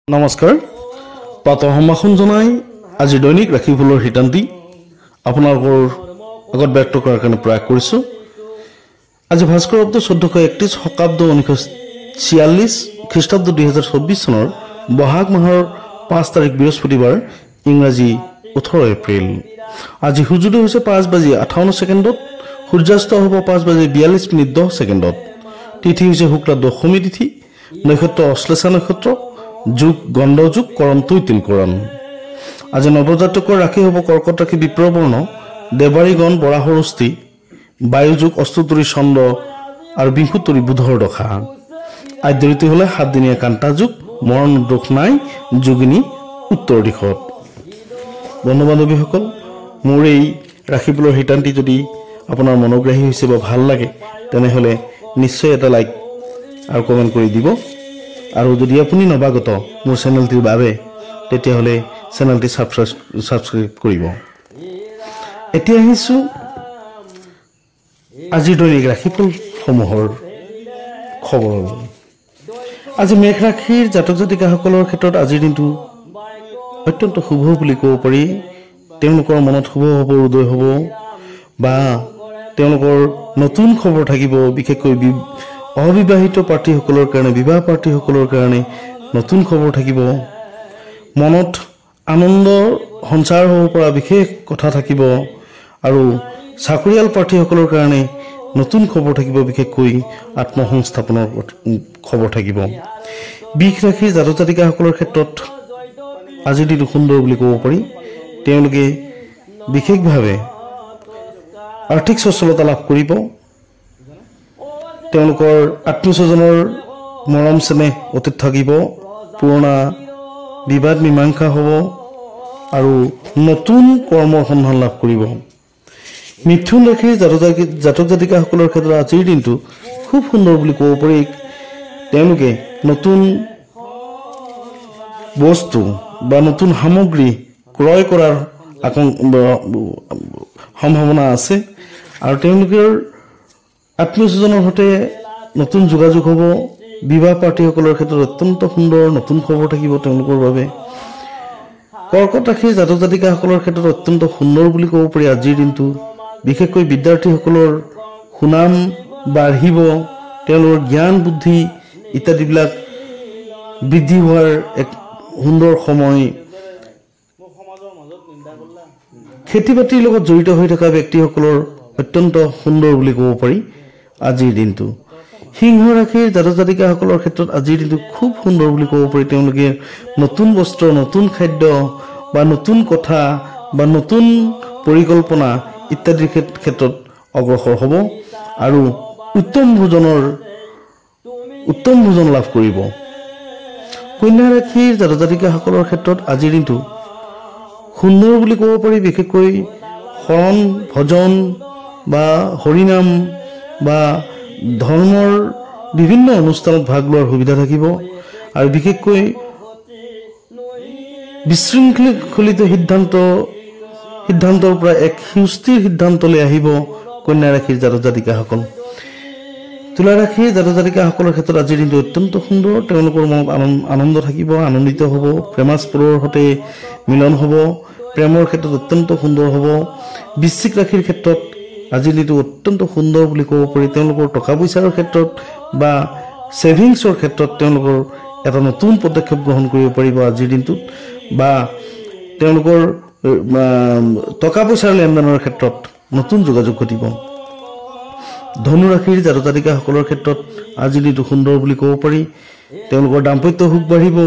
নমস্কাৰ পাতৰ সম্ভাষণ জনাই আজি দৈনিক ৰাখিফুলৰ হিতান্তি আপোনালোকৰ আগত ব্যক্ত কৰাৰ কাৰণে প্ৰয়াস কৰিছোঁ। আজি ভাস্কৰ অব্দ 1431 শকাব্দ 1946 খ্ৰীষ্টাব্দ 2024 চনৰ বহাগ মাহৰ 5 তাৰিখ বৃহস্পতিবাৰ ইংৰাজী 18 এপ্ৰিল। আজি সূৰ্যোদয় হৈছে 5:58 সূৰ্যাস্ত হ'ব 5:42 তিথি হৈছে শুক্লা দশমী তিথি, নক্ষত্ৰ অশ্লেষা নক্ষত্ৰ, যুগ গণ্ড যুগ, কৰণ তৈতিল কৰণ। আজি নৱজাতকৰ ৰাশি হ'ব কৰ্কট ৰাশি বিপ্ৰবৰ্ণ, দেৱাৰীগণ বৰাহৰ অস্থি, বায়ু যুগ অষ্টতৰী চন্দ্ৰ আৰু বিংশুতৰী বুধৰ দশা। আদ্য ঋতু হ'লে 7 দিনীয়া কান্তা যুগ, মৰণ দোষ নাই, যোগিনী উত্তৰ দিশত। বন্ধু বান্ধৱীসকল, মোৰ এই ৰাশিফুলৰ হিতান্তি যদি আপোনাৰ মনোগ্ৰাহী হৈছে বা ভাল লাগে তেনেহ'লে নিশ্চয় এটা লাইক আৰু কমেণ্ট কৰি দিব। আৰু যদি আপুনি নৱাগত মোৰ চেনেলটিৰ বাবে তেতিয়াহ'লে চেনেলটি ছাবস্ক্ৰাইব কৰিব। এতিয়া আহিছোঁ আজিৰ দৈনিক ৰাশিফলসমূহৰ খবৰ। আজি মেঘ ৰাশিৰ জাতক জাতিকাসকলৰ ক্ষেত্ৰত আজিৰ দিনটো অত্যন্ত শুভ বুলি ক'ব পাৰি। তেওঁলোকৰ মনত শুভ হ'ব, উদয় হ'ব বা তেওঁলোকৰ নতুন খবৰ থাকিব। বিশেষকৈ অবিবাহিত প্ৰাৰ্থীসকলৰ কাৰণে, বিবাহ প্ৰাৰ্থীসকলৰ কাৰণে নতুন খবৰ থাকিব। মনত আনন্দ সঞ্চাৰ হ'ব পৰা বিশেষ কথা থাকিব আৰু চাকৰিয়াল প্ৰাৰ্থীসকলৰ কাৰণে নতুন খবৰ থাকিব। বিশেষকৈ আত্মসংস্থাপনৰ খবৰ থাকিব। বৃষ ৰাশিৰ জাতক জাতিকাসকলৰ ক্ষেত্ৰত আজিৰ দিনটো সুন্দৰ বুলি ক'ব পাৰি। তেওঁলোকে বিশেষভাৱে আৰ্থিক সচ্ছলতা লাভ কৰিব। তেওঁলোকৰ আত্মীয়স্বজনৰ মৰম চেনেহ অতীত থাকিব। পুৰণা বিবাদ মীমাংসা হ'ব আৰু নতুন কৰ্মৰ সন্ধান লাভ কৰিব। মিথুন ৰাশিৰ জাতক জাতিকাসকলৰ ক্ষেত্ৰত আজিৰ দিনটো খুব সুন্দৰ বুলি ক'ব পাৰি। তেওঁলোকে নতুন বস্তু বা নতুন সামগ্ৰী ক্ৰয় কৰাৰ সম্ভাৱনা আছে আৰু তেওঁলোকৰ আত্মীয়স্বজনৰ সৈতে নতুন যোগাযোগ হ'ব। বিবাহ প্ৰাৰ্থীসকলৰ ক্ষেত্ৰত অত্যন্ত সুন্দৰ নতুন খবৰ থাকিব তেওঁলোকৰ বাবে। কৰ্কট ৰাশিৰ জাতক জাতিকাসকলৰ ক্ষেত্ৰত অত্যন্ত সুন্দৰ বুলি ক'ব পাৰি আজিৰ দিনটো। বিশেষকৈ বিদ্যাৰ্থীসকলৰ সুনাম বাঢ়িব, তেওঁলোকৰ জ্ঞান বুদ্ধি ইত্যাদিবিলাক বৃদ্ধি হোৱাৰ এক সুন্দৰ সময়। খেতি বাতিৰ লগত জড়িত হৈ থকা ব্যক্তিসকলৰ অত্যন্ত সুন্দৰ বুলি ক'ব পাৰি আজিৰ দিনটো। সিংহ ৰাশিৰ জাতক জাতিকাসকলৰ ক্ষেত্ৰত আজিৰ দিনটো খুব সুন্দৰ বুলি ক'ব পাৰি। তেওঁলোকে নতুন বস্ত্ৰ, নতুন খাদ্য বা নতুন কথা বা নতুন পৰিকল্পনা ইত্যাদিৰ ক্ষেত্ৰত অগ্ৰসৰ হ'ব আৰু উত্তম ভোজন লাভ কৰিব। কন্যা ৰাশিৰ জাতক জাতিকাসকলৰ ক্ষেত্ৰত আজিৰ দিনটো সুন্দৰ বুলি ক'ব পাৰি। বিশেষকৈ শৰণ ভজন বা হৰিনাম বা ধৰ্মৰ বিভিন্ন অনুষ্ঠানত ভাগ লোৱাৰ সুবিধা থাকিব আৰু বিশেষকৈ বিশৃংখলিত সিদ্ধান্তৰ পৰা এক সুস্থিৰ সিদ্ধান্তলৈ আহিব কন্যা ৰাশিৰ জাতক জাতিকাসকল। তুলা ৰাশিৰ জাতক জাতিকাসকলৰ ক্ষেত্ৰত আজিৰ দিনটো অত্যন্ত সুন্দৰ। তেওঁলোকৰ মনত আনন্দ থাকিব, আনন্দিত হ'ব, প্ৰেমাস্পদৰ সৈতে মিলন হ'ব, প্ৰেমৰ ক্ষেত্ৰত অত্যন্ত সুন্দৰ হ'ব। বৃশ্চিক ৰাশিৰ ক্ষেত্ৰত আজিৰ দিনটো অত্যন্ত সুন্দৰ বুলি ক'ব পাৰি। তেওঁলোকৰ টকা পইচাৰ ক্ষেত্ৰত বা ছেভিংছৰ ক্ষেত্ৰত তেওঁলোকৰ এটা নতুন পদক্ষেপ গ্ৰহণ কৰিব পাৰিব আজিৰ দিনটোত বা তেওঁলোকৰ টকা পইচাৰ লেনদেনৰ ক্ষেত্ৰত নতুন যোগাযোগ ঘটিব। ধনু ৰাশিৰ জাতক জাতিকাসকলৰ ক্ষেত্ৰত আজিৰ দিনটো সুন্দৰ বুলি ক'ব পাৰি। তেওঁলোকৰ দাম্পত্য সুখ বাঢ়িব,